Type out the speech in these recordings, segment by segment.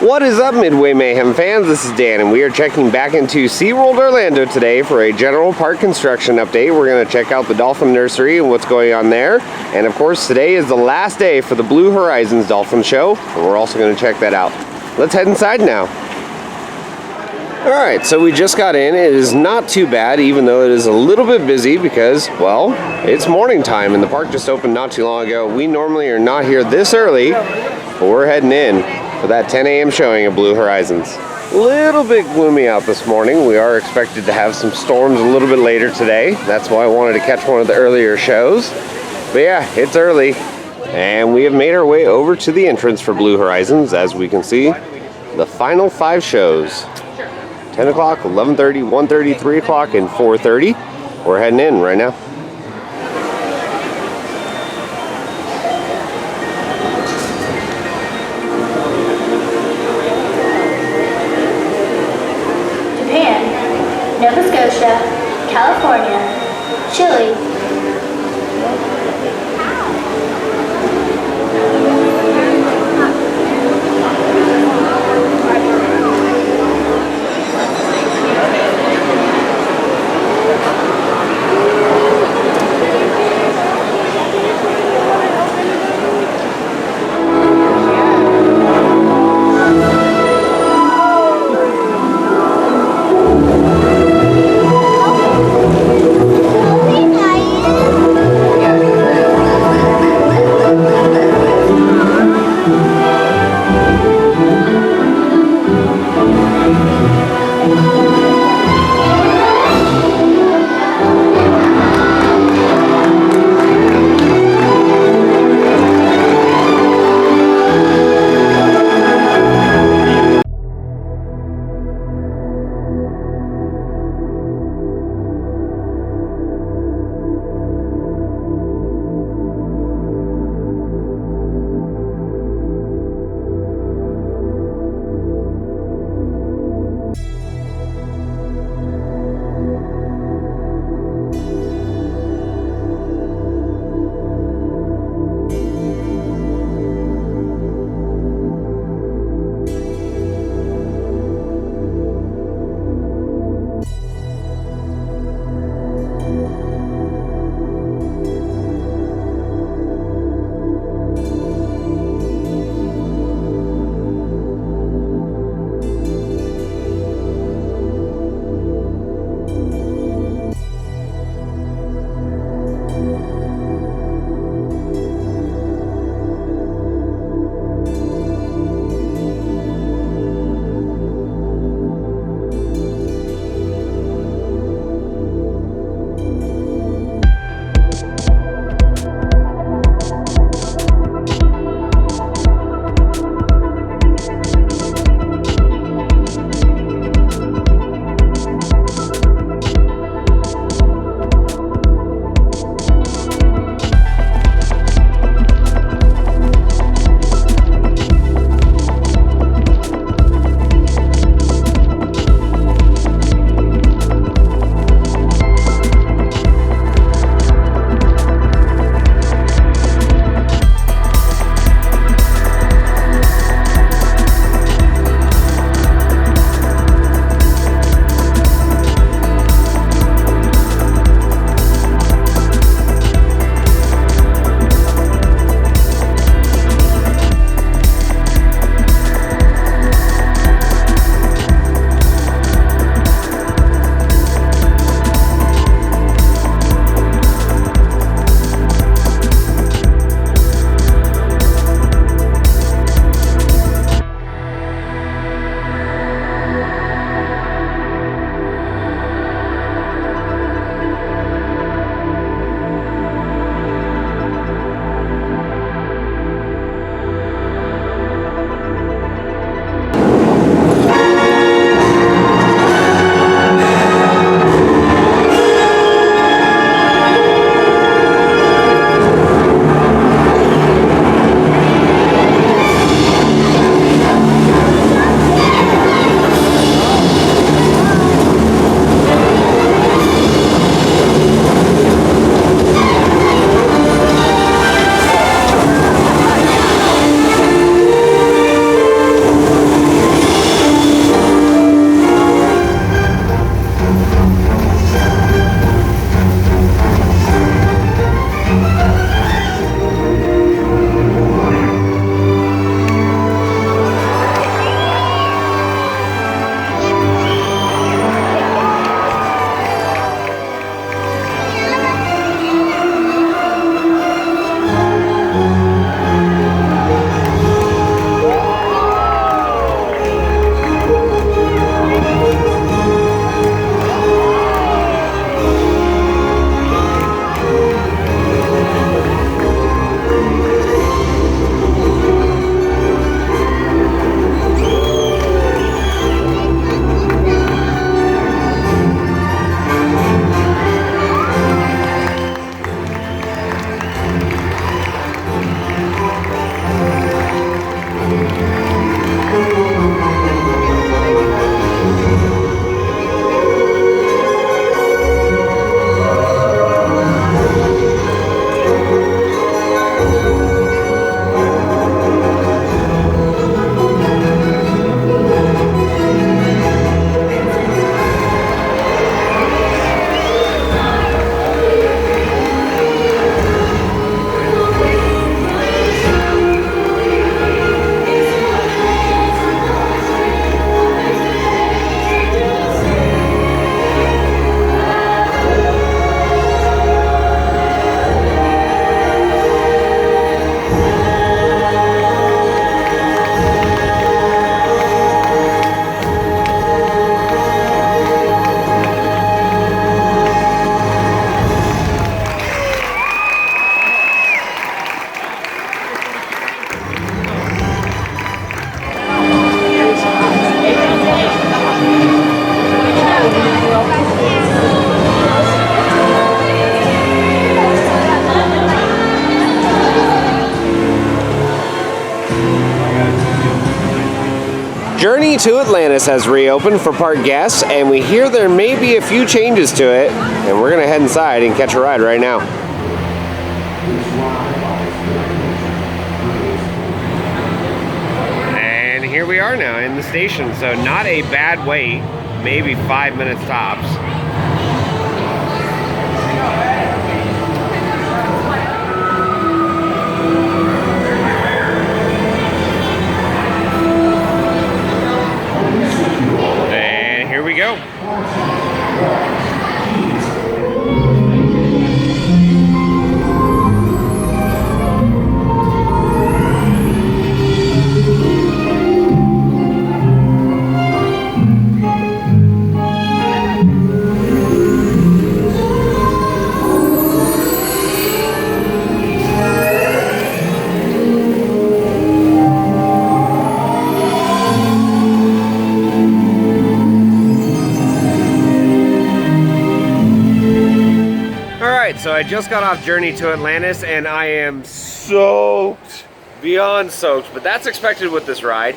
What is up, Midway Mayhem fans? This is Dan, and we are checking back into SeaWorld Orlando today for a general park construction update. We're going to check out the Dolphin Nursery and what's going on there. And of course, today is the last day for the Blue Horizons Dolphin show, and we're also going to check that out. Let's head inside now. Alright, so we just got in. It is not too bad, even though it is a little bit busy because, well, it's morning time and the park just opened not too long ago. We normally are not here this early, but we're heading in for that 10 a.m. showing of Blue Horizons. A little bit gloomy out this morning. We are expected to have some storms a little bit later today. That's why I wanted to catch one of the earlier shows. But yeah, it's early. And we have made our way over to the entrance for Blue Horizons. As we can see, the final 5 shows. 10 o'clock, 11:30, 1:30, 3 o'clock, and 4:30. We're heading in right now. Japan, Nova Scotia, California, Chile, Journey to Atlantis has reopened for park guests, and we hear there may be a few changes to it, and we're gonna head inside and catch a ride right now. And here we are now in the station, so not a bad wait, maybe 5 minutes tops. Go. So I just got off Journey to Atlantis and I am soaked, beyond soaked, but that's expected with this ride.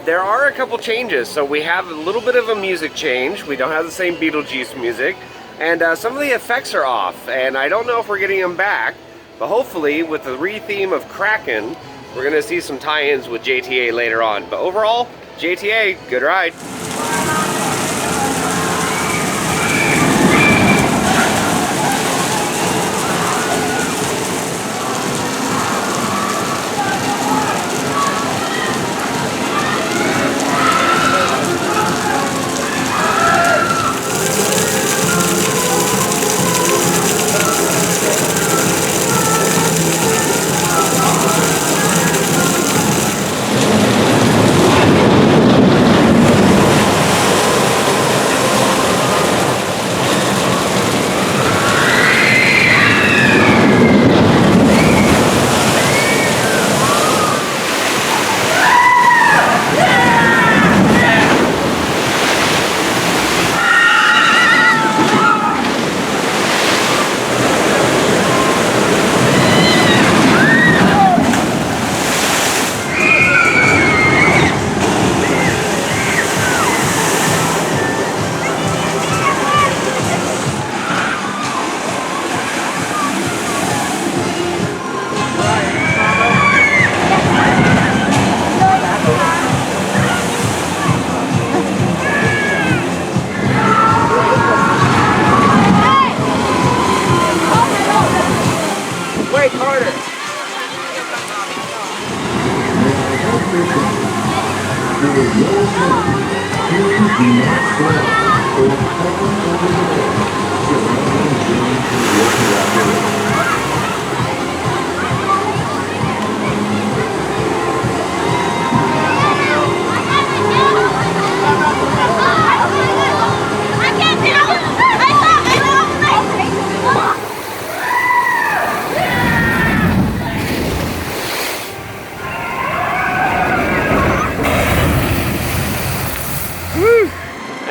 There are a couple changes. So we have a little bit of a music change. We don't have the same Beetlejuice music, and some of the effects are off, and I don't know if we're getting them back, but hopefully with the re-theme of Kraken, we're gonna see some tie-ins with JTA later on. But overall, JTA, good ride.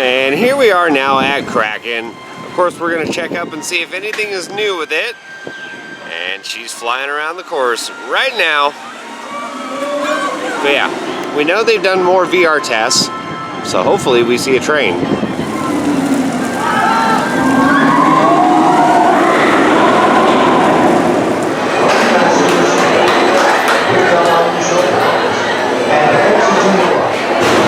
And here we are now at Kraken. Of course, we're going to check up and see if anything is new with it. And she's flying around the course right now. But yeah, we know they've done more VR tests, so hopefully we see a train.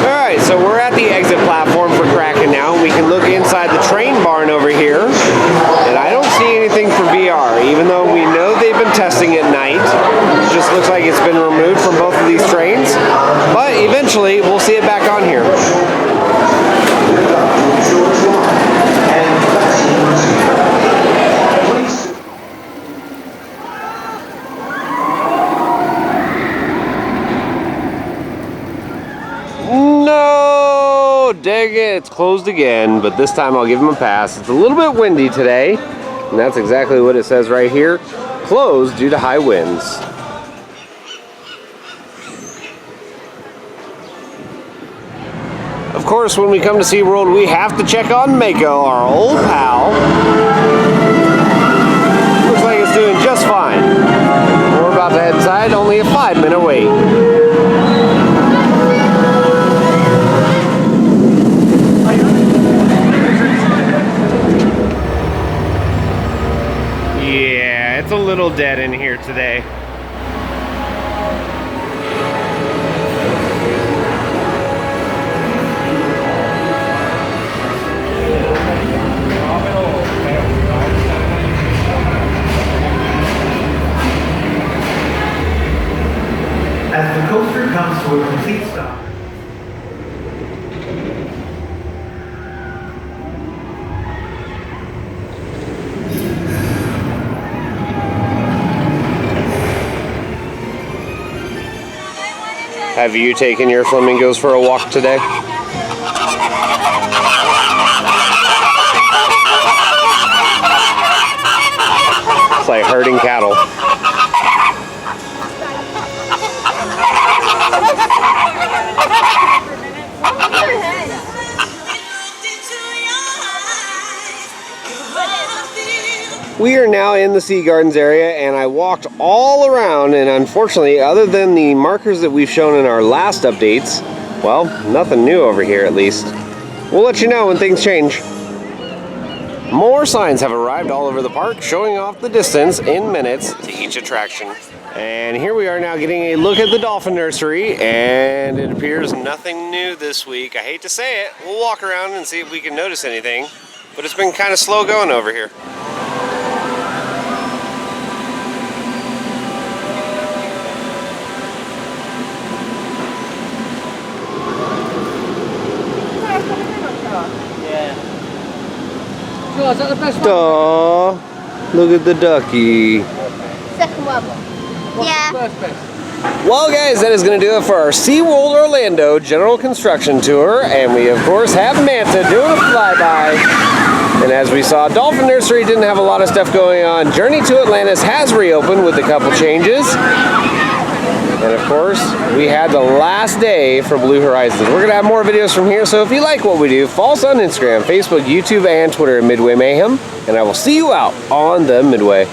Alright, so we're at the exit platform for Kraken now. We can look inside the train barn over here, and I don't see anything for VR, even though we know they've been testing at night. It just looks like it's been removed from both of these trains, but eventually we'll see it back on here. No, dang it, it's closed again, but this time I'll give them a pass. It's a little bit windy today, and that's exactly what it says right here. Closed due to high winds. Of course, when we come to SeaWorld, we have to check on Mako, our old pal. Looks like it's doing just fine. We're about to head inside, only a 5-minute wait. Yeah, it's a little dead in here today. As the coaster comes to a complete stop. Have you taken your flamingos for a walk today? It's like herding cattle. We are now in the Sea Gardens area, and I walked all around, and unfortunately, other than the markers that we've shown in our last updates, well, nothing new over here at least. We'll let you know when things change. More signs have arrived all over the park, showing off the distance in minutes to each attraction. And here we are now getting a look at the Dolphin Nursery, and it appears nothing new this week. I hate to say it. We'll walk around and see if we can notice anything, but it's been kind of slow going over here. Oh, is that the best one? Aww, look at the ducky. Second one. Yeah. First best. Well guys, that is going to do it for our SeaWorld Orlando General Construction Tour, and we of course have Manta doing a flyby. And as we saw, Dolphin Nursery didn't have a lot of stuff going on. Journey to Atlantis has reopened with a couple changes. And of course, we had the last day for Blue Horizons. We're going to have more videos from here, so if you like what we do, follow us on Instagram, Facebook, YouTube, and Twitter at Midway Mayhem, and I will see you out on the Midway.